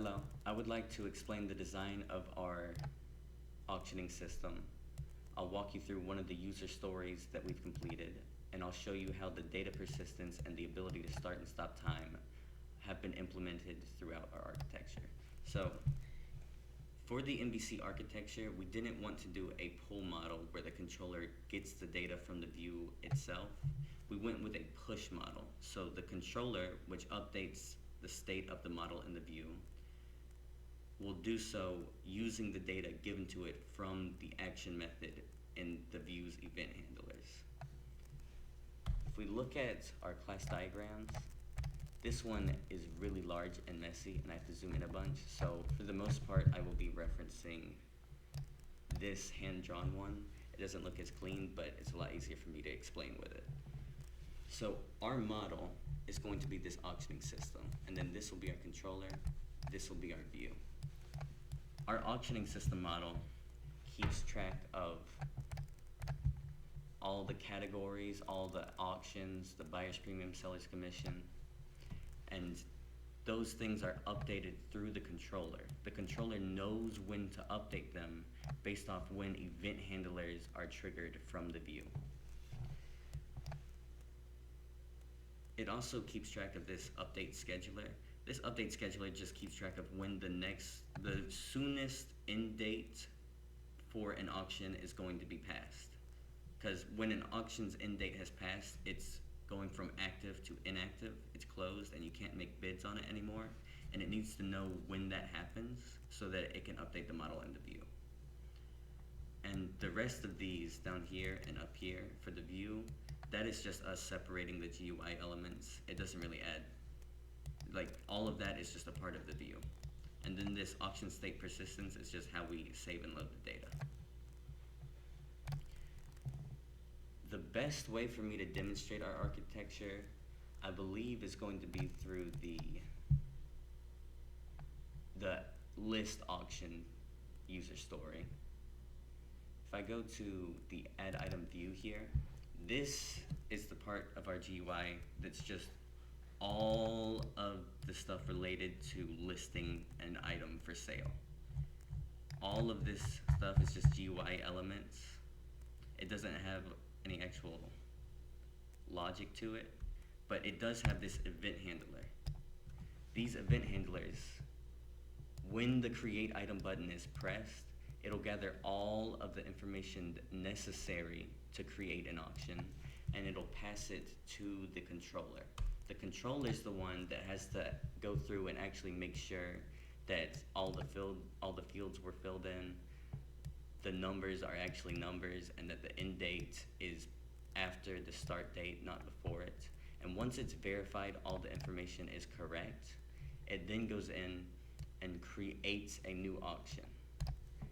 Hello, I would like to explain the design of our auctioning system. I'll walk you through one of the user stories that we've completed, and I'll show you how the data persistence and the ability to start and stop time have been implemented throughout our architecture. So, for the MVC architecture, we didn't want to do a pull model where the controller gets the data from the view itself. We went with a push model. So the controller, which updates the state of the model in the view, will do so using the data given to it from the action method in the view's event handlers. If we look at our class diagrams, this one is really large and messy, and I have to zoom in a bunch. So for the most part, I will be referencing this hand-drawn one. It doesn't look as clean, but it's a lot easier for me to explain with it. So our model is going to be this auctioning system, and then this will be our controller, this will be our view. Our auctioning system model keeps track of all the categories, all the auctions, the buyer's premium, seller's commission, and those things are updated through the controller. The controller knows when to update them based off when event handlers are triggered from the view. It also keeps track of this update scheduler. This update scheduler just keeps track of when the soonest end date for an auction is going to be passed. Because when an auction's end date has passed, it's going from active to inactive, it's closed, and you can't make bids on it anymore, and it needs to know when that happens so that it can update the model in the view. And the rest of these down here and up here for the view, that is just us separating the GUI elements. It doesn't really add, like, all of that is just a part of the view. And then this auction state persistence is just how we save and load the data. The best way for me to demonstrate our architecture, I believe, is going to be through the list auction user story. If I go to the add item view here, this is the part of our GUI that's just all of the stuff related to listing an item for sale. All of this stuff is just GUI elements. It doesn't have any actual logic to it, but it does have this event handler. These event handlers, when the create item button is pressed, it'll gather all of the information necessary to create an auction, and it'll pass it to the controller. The controller is the one that has to go through and actually make sure that all the fields were filled in, the numbers are actually numbers, and that the end date is after the start date, not before it. And once it's verified all the information is correct, it then goes in and creates a new auction.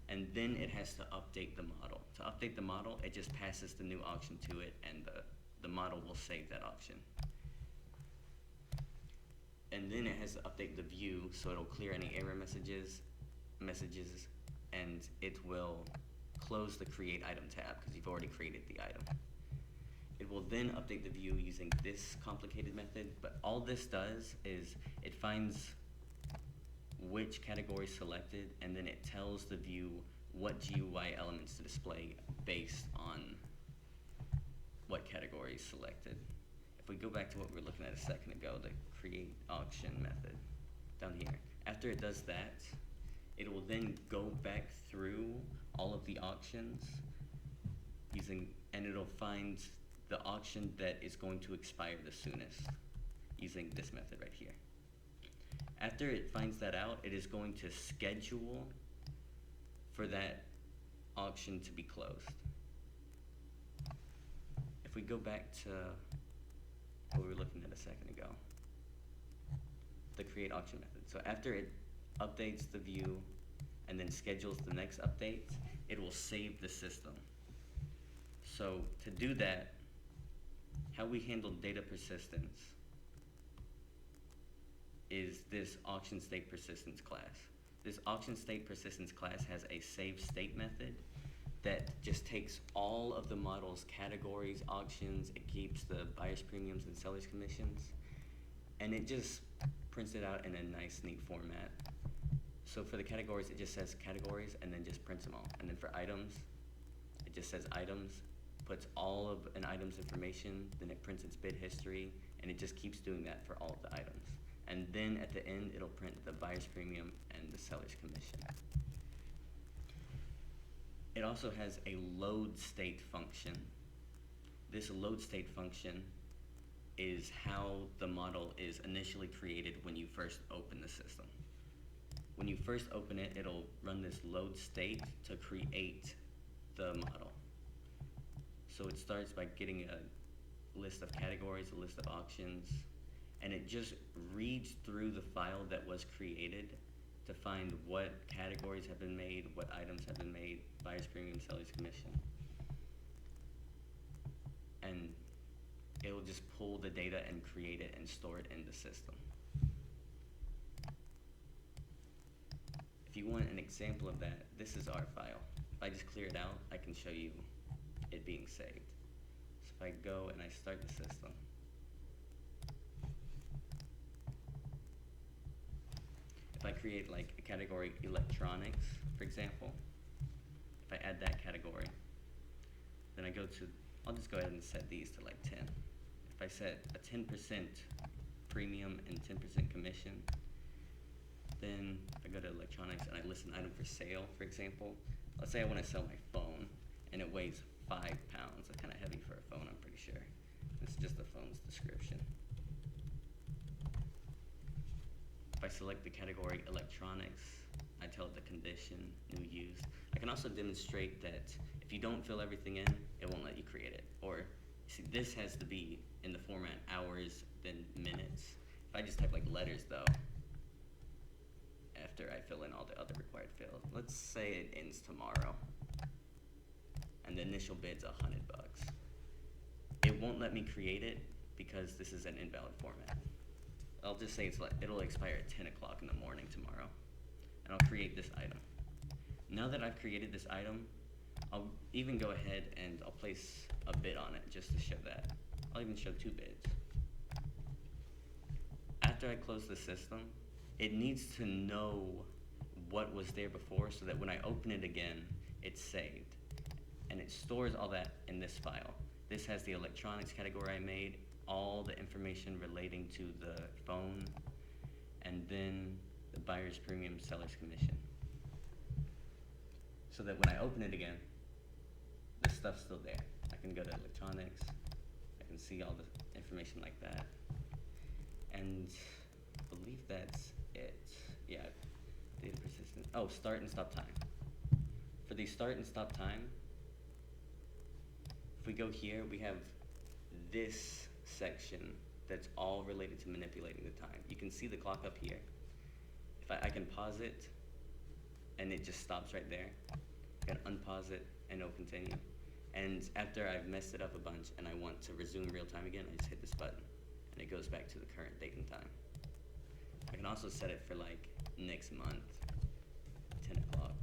And then it has to update the model. To update the model, it just passes the new auction to it, and the model will save that auction. And then it has to update the view, so it'll clear any error messages, and it will close the create item tab because you've already created the item. It will then update the view using this complicated method, but all this does is it finds which category is selected, and then it tells the view what GUI elements to display based on what category is selected. If we go back to what we were looking at a second ago, the create auction method down here, after it does that, it will then go back through all of the auctions and it'll find the auction that is going to expire the soonest using this method right here. After it finds that out, it is going to schedule for that auction to be closed. If we go back to what we were looking at a second ago, the create auction method. So after it updates the view and then schedules the next update, it will save the system. So to do that, how we handle data persistence is this auction state persistence class. This auction state persistence class has a save state method that just takes all of the model's categories, auctions, it keeps the buyer's premiums and seller's commissions, and it just prints it out in a nice, neat format. So for the categories, it just says categories and then just prints them all. And then for items, it just says items, puts all of an item's information, then it prints its bid history, and it just keeps doing that for all of the items. And then at the end, it'll print the buyer's premium and the seller's commission. It also has a load state function. This load state function is how the model is initially created when you first open the system. When you first open it, it'll run this load state to create the model. So it starts by getting a list of categories, a list of auctions, and it just reads through the file that was created to find what categories have been made, what items have been made, buyer's premium, seller's commission. And it will just pull the data and create it and store it in the system. If you want an example of that, this is our file. If I just clear it out, I can show you it being saved. So if I go and I start the system, if I create like a category electronics, for example, if I add that category, then I go to, I'll just go ahead and set these to like 10. If I set a 10% premium and 10% commission, then if I go to electronics and I list an item for sale, for example, let's say I want to sell my phone and it weighs 5 pounds. That's kind of heavy for a phone, I'm pretty sure. This is just the phone's description. If I select the category electronics, I tell it the condition, new use. I can also demonstrate that if you don't fill everything in, it won't let you create it. Or, see, this has to be in the format hours, then minutes. If I just type like letters though, after I fill in all the other required fields, let's say it ends tomorrow, and the initial bid's $100. It won't let me create it because this is an invalid format. I'll just say it'll expire at 10 o'clock in the morning tomorrow, and I'll create this item. Now that I've created this item, I'll even go ahead and I'll place a bid on it just to show that. I'll even show 2 bids. After I close the system, it needs to know what was there before so that when I open it again, it's saved. And it stores all that in this file. This has the electronics category I made, all the information relating to the phone, and then the buyer's premium, seller's commission. So that when I open it again, the stuff's still there. I can go to electronics, I can see all the information like that. And I believe that's it. Yeah, data persistence. Oh, start and stop time. For the start and stop time, if we go here, we have this section that's all related to manipulating the time. You can see the clock up here. If I can pause it, and it just stops right there. I can unpause it, and it'll continue. And after I've messed it up a bunch and I want to resume real time again, I just hit this button, and it goes back to the current date and time. I can also set it for like next month, 10 o'clock.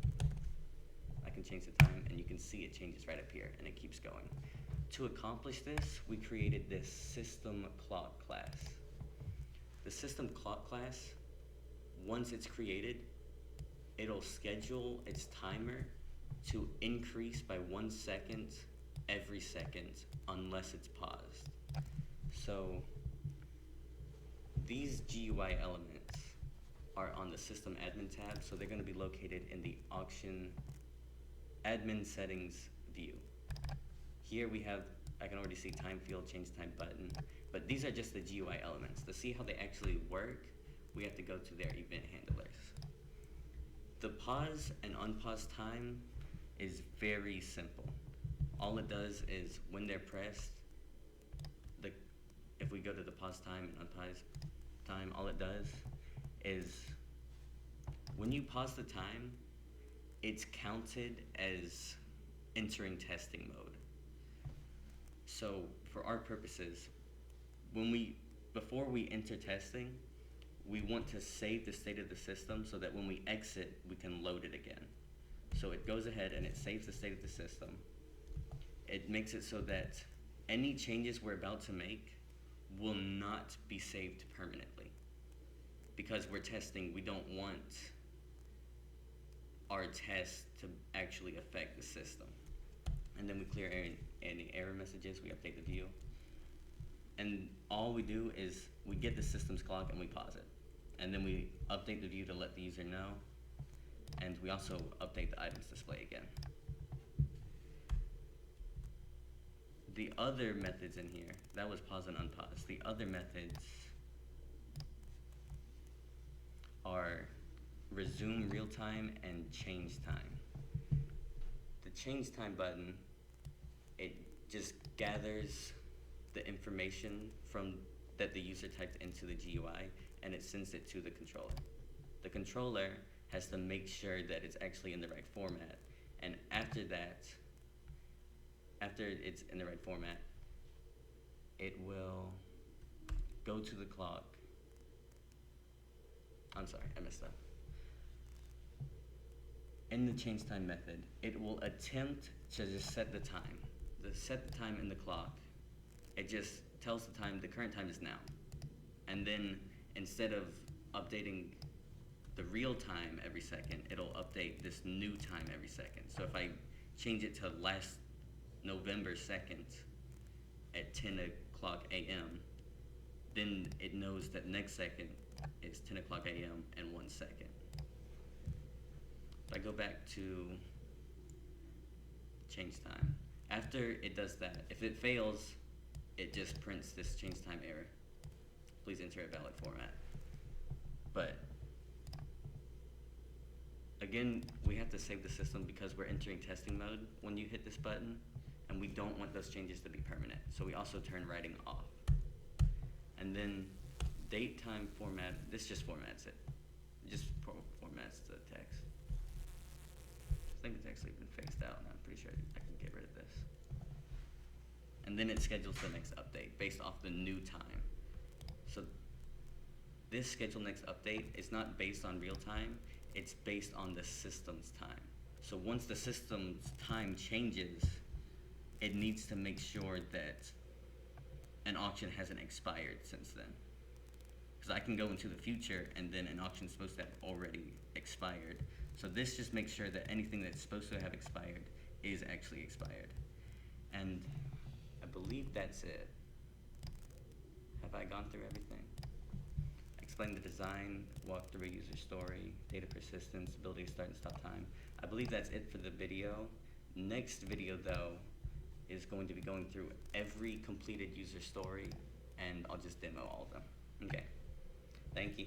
I can change the time, and you can see it changes right up here, and it keeps going. To accomplish this, we created this system clock class. The system clock class, once it's created, it'll schedule its timer to increase by 1 second every second unless it's paused. So these GUI elements are on the system admin tab, so they're going to be located in the auction admin settings view. Here we have, I can already see time field, change time button, but these are just the GUI elements. To see how they actually work, we have to go to their event handlers. The pause and unpause time is very simple. All it does is when they're pressed, if we go to the pause time and unpause time, all it does is when you pause the time, it's counted as entering testing mode. So for our purposes, before we enter testing, we want to save the state of the system so that when we exit, we can load it again. So it goes ahead and it saves the state of the system. It makes it so that any changes we're about to make will not be saved permanently. Because we're testing, we don't want our test to actually affect the system. And then we clear any error messages, we update the view. And all we do is we get the system's clock and we pause it. And then we update the view to let the user know. And we also update the items display again. The other methods in here, that was pause and unpause. The other methods are resume real time and change time. The change time button, it just gathers the information from that the user typed into the GUI and it sends it to the controller. The controller has to make sure that it's actually in the right format, and after that, after it's in the right format, it will go to the clock. I'm sorry, I messed up. In the change time method, it will attempt to just set the time. Set the time in the clock, it just tells the time, the current time is now. And then instead of updating the real time every second, it'll update this new time every second. So if I change it to last November 2nd at 10 o'clock a.m., then it knows that next second is 10 o'clock a.m. and 1 second. If I go back to change time, after it does that, if it fails, it just prints this change time error. Please enter a valid format. But again, we have to save the system because we're entering testing mode when you hit this button, and we don't want those changes to be permanent. So we also turn writing off. And then date time format, this just formats it. It just formats the text. I think it's actually been phased out, and I'm pretty sure I can get rid of this. And then it schedules the next update based off the new time. So this schedule next update is not based on real time, it's based on the system's time. So once the system's time changes, it needs to make sure that an auction hasn't expired since then. Because I can go into the future and then an auction's supposed to have already expired. So this just makes sure that anything that's supposed to have expired is actually expired. And I believe that's it. Have I gone through everything? Explain the design, walk through a user story, data persistence, ability to start and stop time. I believe that's it for the video. Next video though is going to be going through every completed user story, and I'll just demo all of them. Okay, thank you.